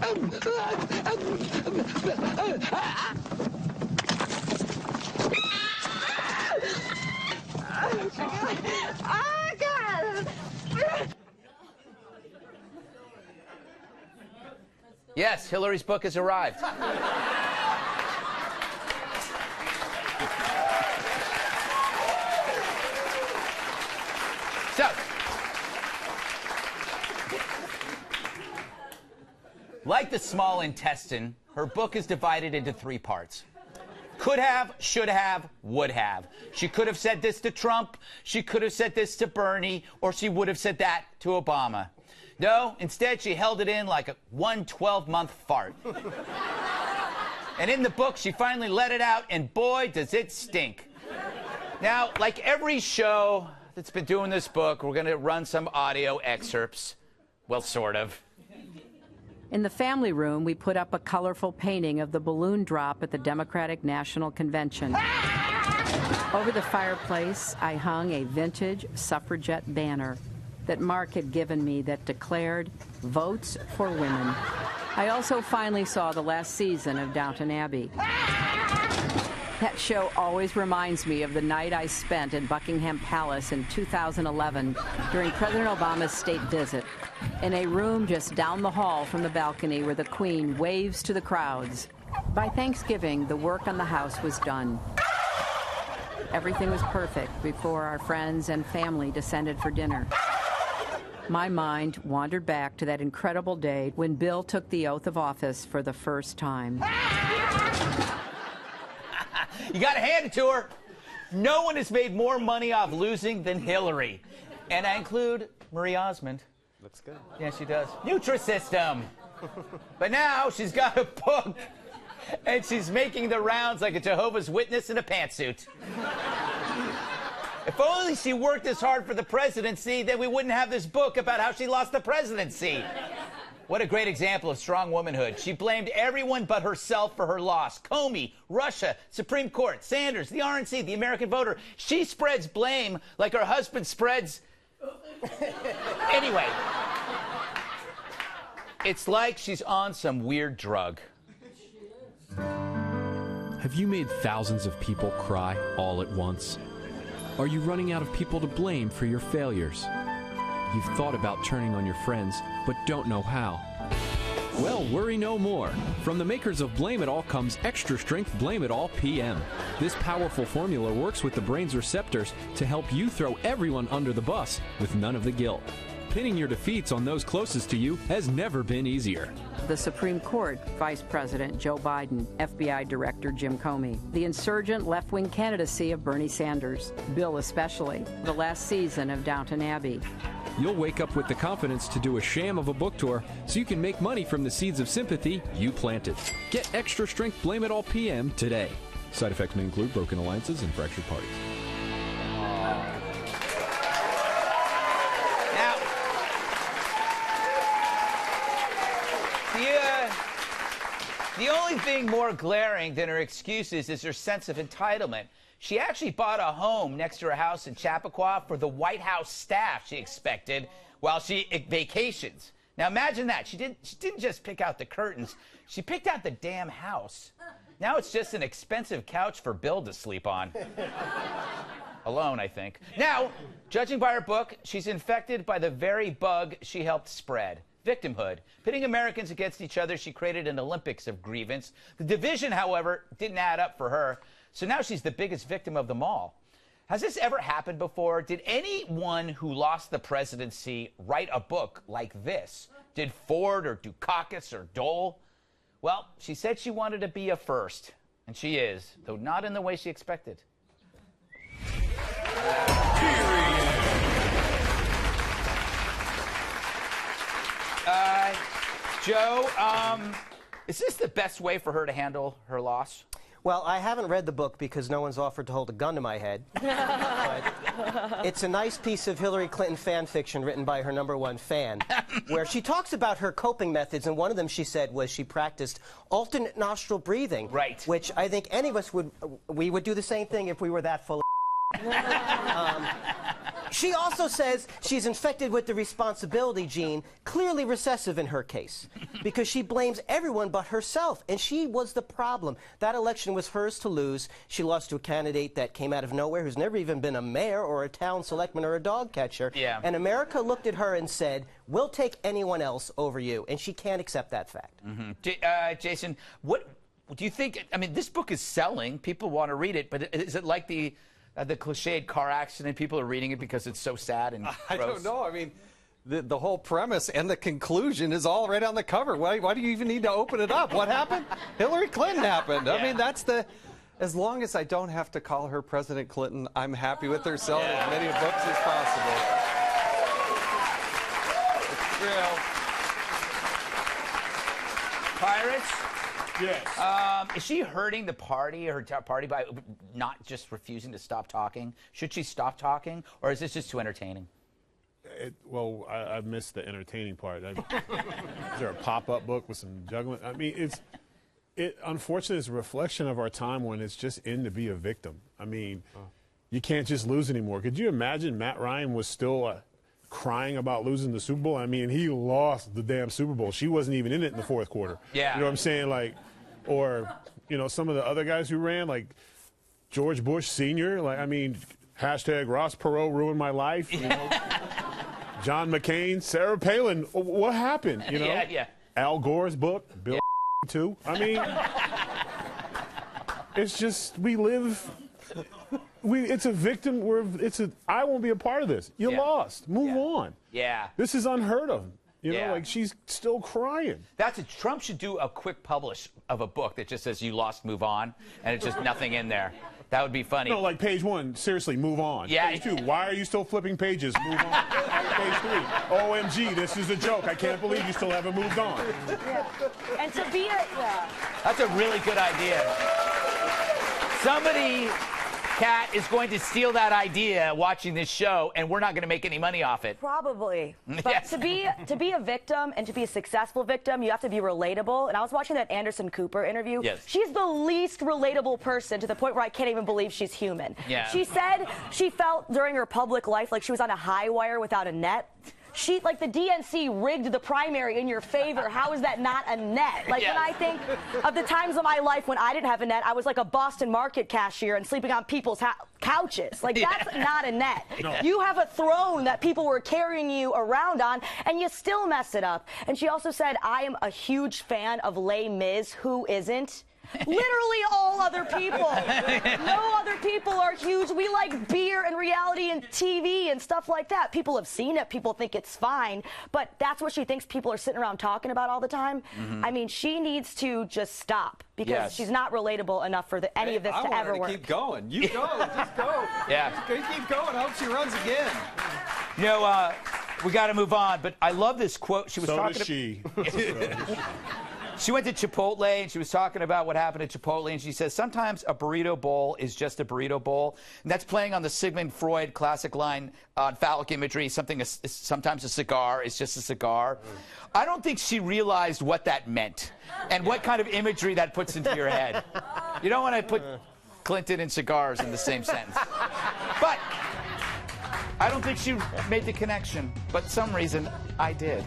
Oh, God. Yes, Hillary's book has arrived. So, like the small intestine, her book is divided into 3 parts. Could have, should have, would have. She could have said this to Trump, she could have said this to Bernie, or she would have said that to Obama. No, instead she held it in like a 12-month fart. And in the book, she finally let it out, and boy, does it stink. Now, like every show that's been doing this book, we're going to run some audio excerpts. Well, sort of. In the family room, we put up a colorful painting of the balloon drop at the Democratic National Convention. Over the fireplace, I hung a vintage suffragette banner that Mark had given me that declared, "Votes for Women." I also finally saw the last season of Downton Abbey. That show always reminds me of the night I spent in Buckingham Palace in 2011 during President Obama's state visit, in a room just down the hall from the balcony where the Queen waves to the crowds. By Thanksgiving, the work on the house was done. Everything was perfect before our friends and family descended for dinner. My mind wandered back to that incredible day when Bill took the oath of office for the first time. You gotta hand it to her. No one has made more money off losing than Hillary. And I include Marie Osmond. Looks good. Yeah, she does. Nutrisystem. But now she's got a book, and she's making the rounds like a Jehovah's Witness in a pantsuit. If only she worked as hard for the presidency, then we wouldn't have this book about how she lost the presidency. What a great example of strong womanhood. She blamed everyone but herself for her loss. Comey, Russia, Supreme Court, Sanders, the RNC, the American voter. She spreads blame like her husband spreads... Anyway, it's like she's on some weird drug. Have you made thousands of people cry all at once? Are you running out of people to blame for your failures? You've thought about turning on your friends, but don't know how. Well, worry no more. From the makers of Blame It All comes Extra Strength Blame It All PM. This powerful formula works with the brain's receptors to help you throw everyone under the bus with none of the guilt. Pinning your defeats on those closest to you has never been easier. The Supreme Court, Vice President Joe Biden, FBI Director Jim Comey, the insurgent left-wing candidacy of Bernie Sanders, Bill especially, the last season of Downton Abbey. You'll wake up with the confidence to do a sham of a book tour so you can make money from the seeds of sympathy you planted. Get Extra Strength Blame It All PM today. Side effects may include broken alliances and fractured parties. Now, the only thing more glaring than her excuses is her sense of entitlement. She actually bought a home next to her house in Chappaqua for the White House staff she expected while she vacations. Now imagine that. She didn't just pick out the curtains. She picked out the damn house. Now it's just an expensive couch for Bill to sleep on. Alone, I think. Now, judging by her book, she's infected by the very bug she helped spread. Victimhood. Pitting Americans against each other, she created an Olympics of grievance. The division, however, didn't add up for her. So now she's the biggest victim of them all. Has this ever happened before? Did anyone who lost the presidency write a book like this? Did Ford or Dukakis or Dole? Well, she said she wanted to be a first, and she is, though not in the way she expected. Joe, is this the best way for her to handle her loss? Well, I haven't read the book because no one's offered to hold a gun to my head. But it's a nice piece of Hillary Clinton fan fiction written by her #1 fan, where she talks about her coping methods, and one of them she said was she practiced alternate nostril breathing. Right. Which I think any of us would do the same thing if we were that full of She also says she's infected with the responsibility gene, clearly recessive in her case, because she blames everyone but herself, and she was the problem. That election was hers to lose. She lost to a candidate that came out of nowhere, who's never even been a mayor or a town selectman or a dog catcher. Yeah. And America looked at her and said, we'll take anyone else over you, and she can't accept that fact. Jason, what do you think? I mean, this book is selling. People want to read it, but is it like the cliched car accident? People are reading it because it's so sad and gross? I don't know. I mean, the whole premise and the conclusion is all right on the cover. Why do you even need to open it up? What happened? Hillary Clinton happened. Yeah. I mean, that's the... As long as I don't have to call her President Clinton, I'm happy with her selling as many books as possible. It's real. Pirates? Yes. Is she hurting the party, her party, by not just refusing to stop talking? Should she stop talking, or is this just too entertaining? Well, I missed the entertaining part. Is there a pop-up book with some juggling? I mean, unfortunately, it's a reflection of our time when it's just in to be a victim. I mean, you can't just lose anymore. Could you imagine Matt Ryan was still crying about losing the Super Bowl? I mean, he lost the damn Super Bowl. She wasn't even in it in the fourth quarter. Yeah. You know what I'm saying? Like, or, you know, some of the other guys who ran, like George Bush Sr., like, I mean, hashtag Ross Perot ruined my life, you know. John McCain, Sarah Palin, what happened, you know? Yeah. Al Gore's book, Bill too. I mean, it's just, we live, it's a victim, I won't be a part of this. You lost. Move on. Yeah. This is unheard of. You know, like, she's still crying. Trump should do a quick publish of a book that just says you lost, move on, and it's just nothing in there. That would be funny. No, like page 1, seriously, move on. Yeah. Page 2, why are you still flipping pages? Move on. Page 3, OMG, this is a joke. I can't believe you still haven't moved on. Yeah. And to be That's a really good idea. Somebody, Kat, is going to steal that idea watching this show, and we're not going to make any money off it. Probably. But Yes. to be a victim and to be a successful victim, you have to be relatable. And I was watching that Anderson Cooper interview. Yes. She's the least relatable person, to the point where I can't even believe she's human. Yeah. She said she felt during her public life like she was on a high wire without a net. Like the DNC rigged the primary in your favor. How is that not a net? Like, when I think of the times of my life when I didn't have a net, I was like a Boston market cashier and sleeping on people's couches. Like, that's not a net. No. You have a throne that people were carrying you around on, and you still mess it up. And she also said, I am a huge fan of Les Mis. Who isn't? Literally all other people. No other people are huge. We like beer and reality and TV and stuff like that. People have seen it. People think it's fine. But that's what she thinks people are sitting around talking about all the time. I mean, she needs to just stop, because she's not relatable enough for any of this to ever work. Keep going. You go. Just go. Yeah. Just keep going. I hope she runs again. You know, we got to move on, but I love this quote. She was So talking does she. She went to Chipotle, and she was talking about what happened at Chipotle, and she says, sometimes a burrito bowl is just a burrito bowl. And that's playing on the Sigmund Freud classic line on phallic imagery, sometimes a cigar is just a cigar. I don't think she realized what that meant and what kind of imagery that puts into your head. You don't want to put Clinton and cigars in the same sentence. But I don't think she made the connection, but some reason I did.